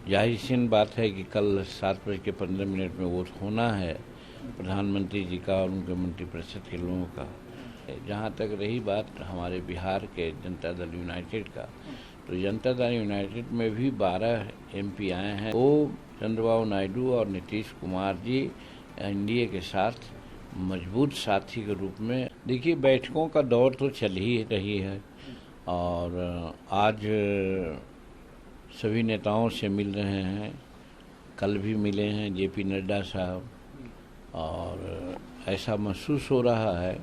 जाहिर सी बात है कि कल 7:15 में वोट होना है प्रधानमंत्री जी का और उनके मंत्रिपरिषद के लोगों का। जहाँ तक रही बात हमारे बिहार के जनता दल यूनाइटेड का, तो जनता दल यूनाइटेड में भी 12 एमपी आए हैं। वो चंद्रबाबू नायडू और नीतीश कुमार जी एनडीए के साथ मजबूत साथी के रूप में, देखिए बैठकों का दौर तो चल ही रही है और आज सभी नेताओं से मिल रहे हैं, कल भी मिले हैं जेपी नड्डा साहब, और ऐसा महसूस हो रहा है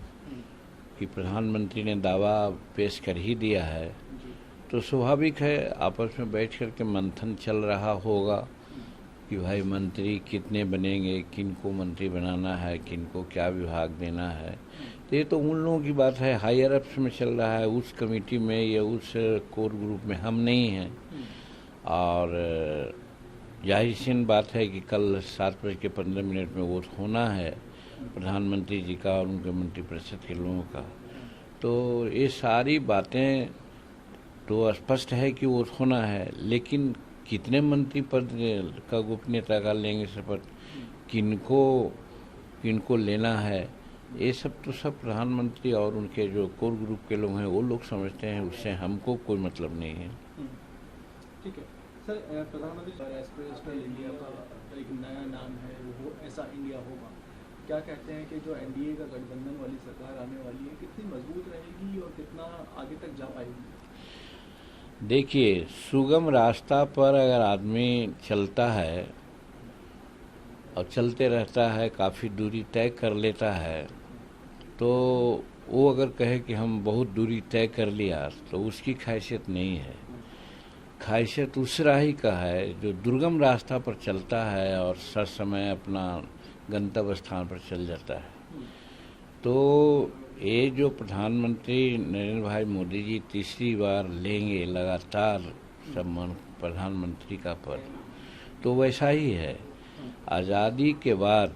कि प्रधानमंत्री ने दावा पेश कर ही दिया है, तो स्वाभाविक है आपस में बैठ कर के मंथन चल रहा होगा कि भाई मंत्री कितने बनेंगे, किन को मंत्री बनाना है, किन को क्या विभाग देना है। तो ये तो उन लोगों की बात है, हायर अप्स में चल रहा है, उस कमेटी में या उस कोर ग्रुप में हम नहीं हैं। और जाहिर सी बात है कि कल 7:15 में वोट होना है प्रधानमंत्री जी का और उनके मंत्रिपरिषद के लोगों का। तो ये सारी बातें तो स्पष्ट है कि वोट होना है, लेकिन कितने मंत्री पद का गोपनीयता का लेंगे शपथ, किनको लेना है, ये सब तो सब प्रधानमंत्री और उनके जो कोर ग्रुप के लोग हैं वो लोग समझते हैं, उससे हमको कोई मतलब नहीं है। ठीक है सर, प्रधानमंत्री एस्पिरेशनल इंडिया का एक नया नाम है, वो ऐसा इंडिया होगा। क्या कहते हैं कि जो एनडीए का गठबंधन वाली सरकार आने वाली है, कितनी मजबूत रहेगी और कितना आगे तक जा पाएगी? देखिए, सुगम रास्ता पर अगर आदमी चलता है और चलते रहता है, काफ़ी दूरी तय कर लेता है, तो वो अगर कहे कि हम बहुत दूरी तय कर लिया, तो उसकी खासियत नहीं है। खासियत उस राही का है जो दुर्गम रास्ता पर चलता है और सर समय अपना गंतव्य स्थान पर चल जाता है। तो ये जो प्रधानमंत्री नरेंद्र भाई मोदी जी तीसरी बार लेंगे लगातार प्रधानमंत्री का पद, तो वैसा ही है। आज़ादी के बाद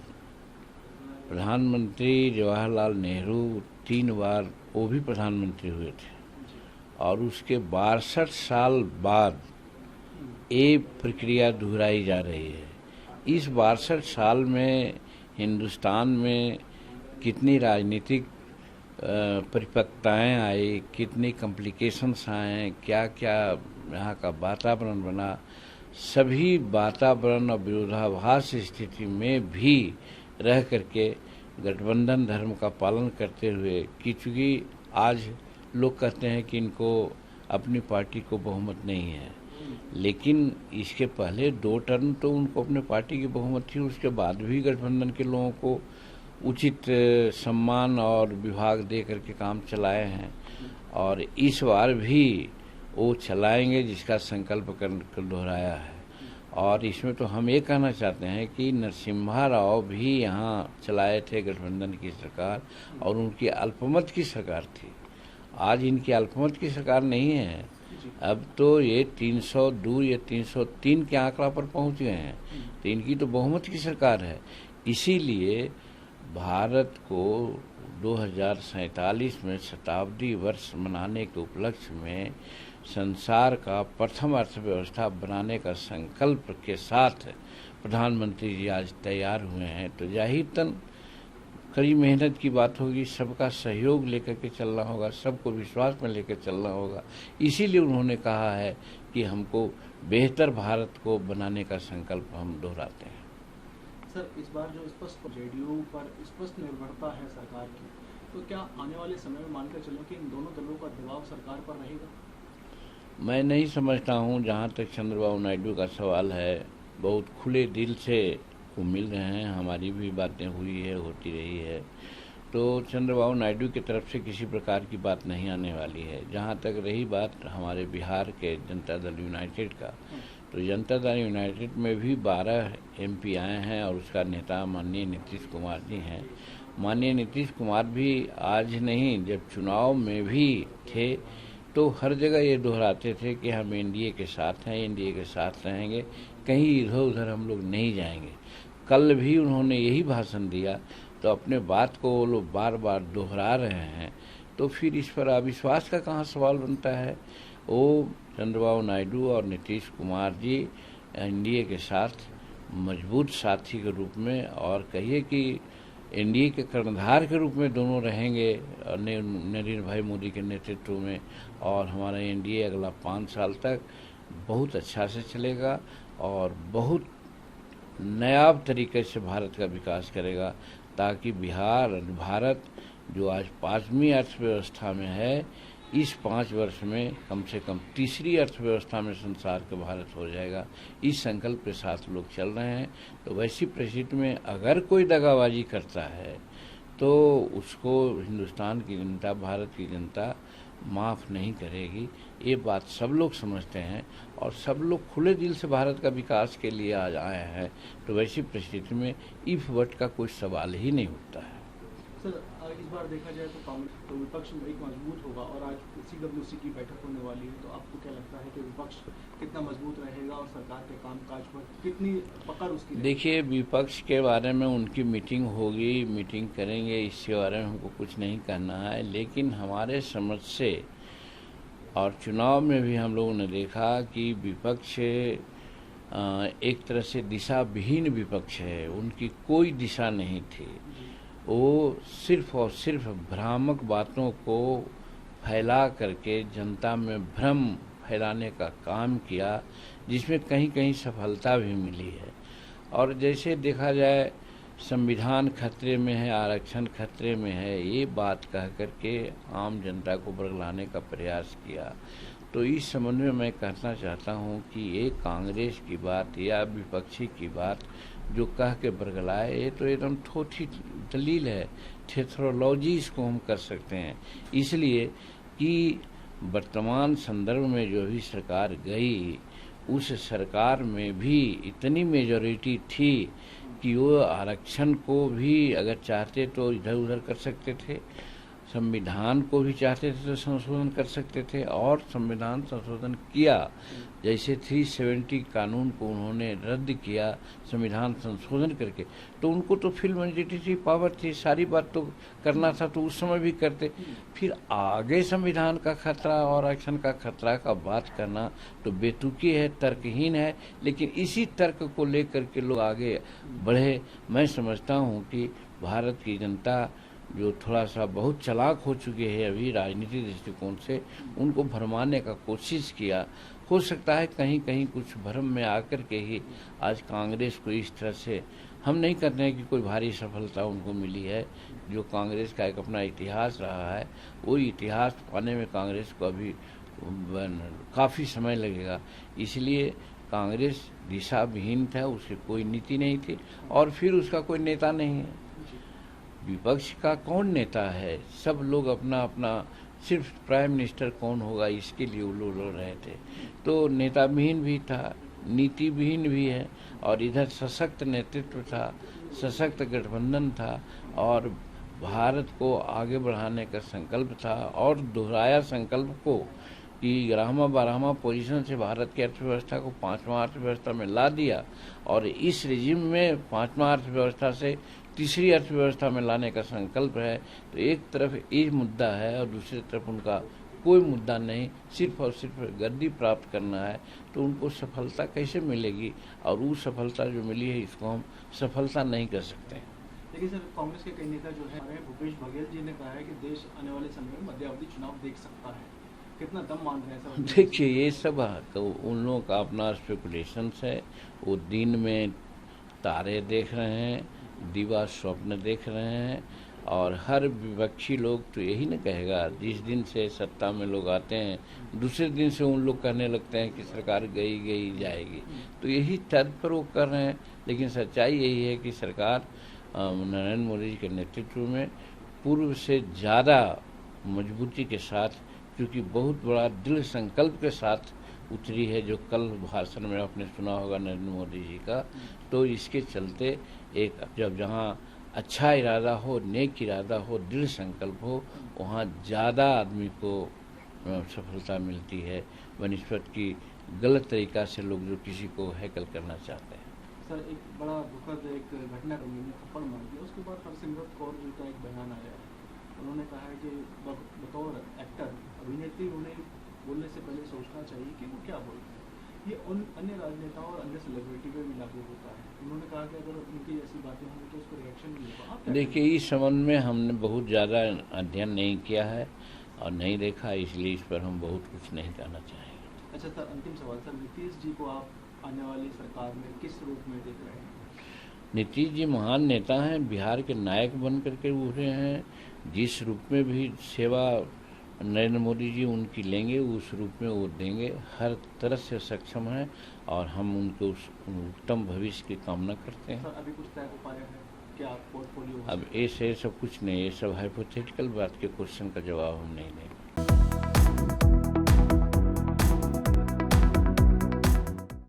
प्रधानमंत्री जवाहरलाल नेहरू 3 बार वो भी प्रधानमंत्री हुए थे, और उसके 62 साल बाद ये प्रक्रिया दोहराई जा रही है। इस 62 साल में हिंदुस्तान में कितनी राजनीतिक परिपक्वताएँ आई, कितनी कॉम्प्लिकेशंस आए, क्या क्या यहाँ का वातावरण बना, सभी वातावरण और विरोधाभास स्थिति में भी रह करके गठबंधन धर्म का पालन करते हुए, कि चूँकि आज लोग कहते हैं कि इनको अपनी पार्टी को बहुमत नहीं है, लेकिन इसके पहले 2 टर्म तो उनको अपने पार्टी की बहुमत थी, उसके बाद भी गठबंधन के लोगों को उचित सम्मान और विभाग दे करके काम चलाए हैं, और इस बार भी वो चलाएंगे जिसका संकल्प कर दोहराया है। और इसमें तो हम ये कहना चाहते हैं कि नरसिम्हा राव भी यहाँ चलाए थे गठबंधन की सरकार, और उनकी अल्पमत की सरकार थी। आज इनकी अल्पमत की सरकार नहीं है, अब तो ये 302 या 303 के आंकड़ा पर पहुंच गए हैं, तो इनकी तो बहुमत की सरकार है। इसीलिए भारत को 2047 में शताब्दी वर्ष मनाने के उपलक्ष्य में संसार का प्रथम अर्थव्यवस्था बनाने का संकल्प के साथ प्रधानमंत्री जी आज तैयार हुए हैं। तो जाहिरतन कड़ी मेहनत की बात होगी, सबका सहयोग लेकर के चलना होगा, सबको विश्वास में लेकर चलना होगा। इसीलिए उन्होंने कहा है कि हमको बेहतर भारत को बनाने का संकल्प हम दोहराते हैं। सर, इस बार जो स्पष्ट जेडीयू पर स्पष्ट निर्भरता है सरकार की, तो क्या आने वाले समय में मानकर चलें कि इन दोनों दलों का दबाव सरकार पर रहेगा? मैं नहीं समझता हूँ। जहाँ तक चंद्रबाबू नायडू का सवाल है, बहुत खुले दिल से वो मिल रहे हैं, हमारी भी बातें हुई है, होती रही है, तो चंद्रबाबू नायडू की तरफ से किसी प्रकार की बात नहीं आने वाली है। जहाँ तक रही बात हमारे बिहार के जनता दल यूनाइटेड का, तो जनता दल यूनाइटेड में भी 12 एमपी आए हैं और उसका नेता माननीय नीतीश कुमार जी हैं। माननीय नीतीश कुमार भी आज नहीं, जब चुनाव में भी थे तो हर जगह ये दोहराते थे कि हम एनडीए के साथ हैं, एनडीए के साथ रहेंगे, कहीं इधर उधर हम लोग नहीं जाएंगे। कल भी उन्होंने यही भाषण दिया, तो अपने बात को वो लोग बार बार दोहरा रहे हैं, तो फिर इस पर अविश्वास का कहाँ सवाल बनता है। वो चंद्रबाबू नायडू और नीतीश कुमार जी एनडीए के साथ मजबूत साथी के रूप में, और कहिए कि एनडीए के कर्णधार के रूप में दोनों रहेंगे नरेंद्र भाई मोदी के नेतृत्व में। और हमारा एनडीए अगला 5 साल तक बहुत अच्छा से चलेगा और बहुत नायाब तरीके से भारत का विकास करेगा, ताकि भारत जो आज 5वीं अर्थव्यवस्था में है, इस 5 वर्ष में कम से कम तीसरी अर्थव्यवस्था में संसार का भारत हो जाएगा। इस संकल्प के साथ लोग चल रहे हैं। तो वैसी परिस्थिति में अगर कोई दगाबाजी करता है तो उसको हिंदुस्तान की जनता, भारत की जनता माफ़ नहीं करेगी। ये बात सब लोग समझते हैं और सब लोग खुले दिल से भारत का विकास के लिए आज आए हैं। तो वैसी परिस्थिति में इफ वट का कोई सवाल ही नहीं उठता है। सर, इस बार देखा जाए तो कांग्रेस तो विपक्ष में एक मजबूत होगा और आज CWC की बैठक होने वाली है, तो आपको क्या लगता है कि विपक्ष कितना मजबूत रहेगा और सरकार के कामकाज पर कितनी पकड़ उसकी? देखिए, विपक्ष के बारे में उनकी मीटिंग होगी, मीटिंग करेंगे, इसके बारे में हमको कुछ नहीं कहना है। लेकिन हमारे समझ से और चुनाव में भी हम लोगों ने देखा कि विपक्ष एक तरह से दिशा विहीन विपक्ष है। उनकी कोई दिशा नहीं थी। वो सिर्फ और सिर्फ भ्रामक बातों को फैला करके जनता में भ्रम फैलाने का काम किया, जिसमें कहीं कहीं सफलता भी मिली है। और जैसे देखा जाए संविधान खतरे में है, आरक्षण खतरे में है, ये बात कह करके आम जनता को बरगलाने का प्रयास किया। तो इस संबंध में मैं कहना चाहता हूँ कि ये कांग्रेस की बात या विपक्षी की बात जो कह के बरगलाए, ये तो एकदम ठोठी दलील है, थेथरोलॉजी इसको हम कर सकते हैं। इसलिए कि वर्तमान संदर्भ में जो भी सरकार गई, उस सरकार में भी इतनी मेजॉरिटी थी कि वो आरक्षण को भी अगर चाहते तो इधर उधर कर सकते थे, संविधान को भी चाहते थे तो संशोधन कर सकते थे, और संविधान संशोधन किया। जैसे 370 कानून को उन्होंने रद्द किया संविधान संशोधन करके, तो उनको तो फिल मैजॉरिटी थी, पावर थी, सारी बात तो करना था तो उस समय भी करते। फिर आगे संविधान का खतरा और आरक्षण का खतरा का बात करना तो बेतुकी है, तर्कहीन है। लेकिन इसी तर्क को लेकर के लोग आगे बढ़े। मैं समझता हूँ कि भारत की जनता जो थोड़ा सा बहुत चालाक हो चुके हैं अभी राजनीतिक दृष्टिकोण से, उनको भरमाने का कोशिश किया। हो सकता है कहीं कहीं कुछ भ्रम में आकर के ही आज कांग्रेस को इस तरह से, हम नहीं कहते हैं कि कोई भारी सफलता उनको मिली है। जो कांग्रेस का एक अपना इतिहास रहा है, वो इतिहास पाने में कांग्रेस को अभी काफ़ी समय लगेगा। इसलिए कांग्रेस दिशा विहीन था, उसकी कोई नीति नहीं थी और फिर उसका कोई नेता नहीं है। विपक्ष का कौन नेता है? सब लोग अपना अपना, सिर्फ प्राइम मिनिस्टर कौन होगा इसके लिए वो लोग लड़ रहे थे। तो नेता विहीन भी था, नीति विहीन भी है, और इधर सशक्त नेतृत्व था, सशक्त गठबंधन था, और भारत को आगे बढ़ाने का संकल्प था। और दोहराया संकल्प को कि 11वां पोजीशन से भारत की अर्थव्यवस्था को 5वां अर्थव्यवस्था में ला दिया, और इस रिजिम में 5वां अर्थव्यवस्था से तीसरी अर्थव्यवस्था में लाने का संकल्प है। तो एक तरफ ये मुद्दा है और दूसरी तरफ उनका कोई मुद्दा नहीं, सिर्फ और सिर्फ गद्दी प्राप्त करना है। तो उनको सफलता कैसे मिलेगी? और वो सफलता जो मिली है, इसको हम सफलता नहीं कर सकते। देखिए सर, कांग्रेस के कई नेता जो है, भूपेश बघेल जी ने कहा है कि देश आने वाले समय में मध्यावधि चुनाव देख सकता है। कितना दम मान रहे हैं सर? देखिए, ये सब तो उन लोगों का अपना स्पेकुलेशंस है। वो दिन में तारे देख रहे हैं, दिवा स्वप्न देख रहे हैं, और हर विपक्षी लोग तो यही न कहेगा। जिस दिन से सत्ता में लोग आते हैं, दूसरे दिन से उन लोग कहने लगते हैं कि सरकार गई गई जाएगी। तो यही तर्क पर वो कर रहे हैं। लेकिन सच्चाई यही है कि सरकार नरेंद्र मोदी जी के नेतृत्व में पूर्व से ज़्यादा मजबूती के साथ, क्योंकि बहुत बड़ा दृढ़ संकल्प के साथ उतरी है, जो कल भाषण में आपने सुना होगा नरेंद्र मोदी जी का। तो इसके चलते एक जब जहाँ अच्छा इरादा हो, नेक इरादा हो, दृढ़ संकल्प हो, वहाँ ज़्यादा आदमी को सफलता मिलती है बनिस्बत की गलत तरीका से लोग जो किसी को हैकल करना चाहते हैं। सर, एक बड़ा दुखद एक घटना रंगी में थप्पड़ मार दिया, उसके बाद हरसिमरत कौर जी का एक बयान आया है। उन्होंने कहा है कि बतौर एक्टर, अभिनेत्री, उन्हें बोलने से पहले सोचना चाहिए कि वो क्या बोलते हैं। ये उन अन्य राजनेताओं और अन्य सेलिब्रिटी पे भी लागू होता है। उन्होंने कहा कि अगर उनकी ऐसी बातें होंगी तो उस पर रिएक्शन नहीं होगा। आप क्या देखिए, इस संबंध में हमने बहुत ज़्यादा अध्ययन नहीं किया है और नहीं देखा, इसलिए इस पर हम बहुत कुछ नहीं कहना चाहेंगे। अच्छा सर, अंतिम सवाल सर, नीतीश जी को आप आने वाली सरकार में किस रूप में देख रहे हैं? नीतीश जी महान नेता हैं, बिहार के नायक बन करके उभरे हैं। जिस रूप में भी सेवा नरेंद्र मोदी जी उनकी लेंगे उस रूप में वो देंगे, हर तरह से सक्षम हैं और हम उनके उस उत्तम भविष्य की कामना करते हैं। सर अभी कुछ तय हो पाया है क्या पोर्टफोलियो? अब ऐसे सब कुछ नहीं, ये सब हाइपोथेटिकल बात के क्वेश्चन का जवाब हम नहीं देंगे।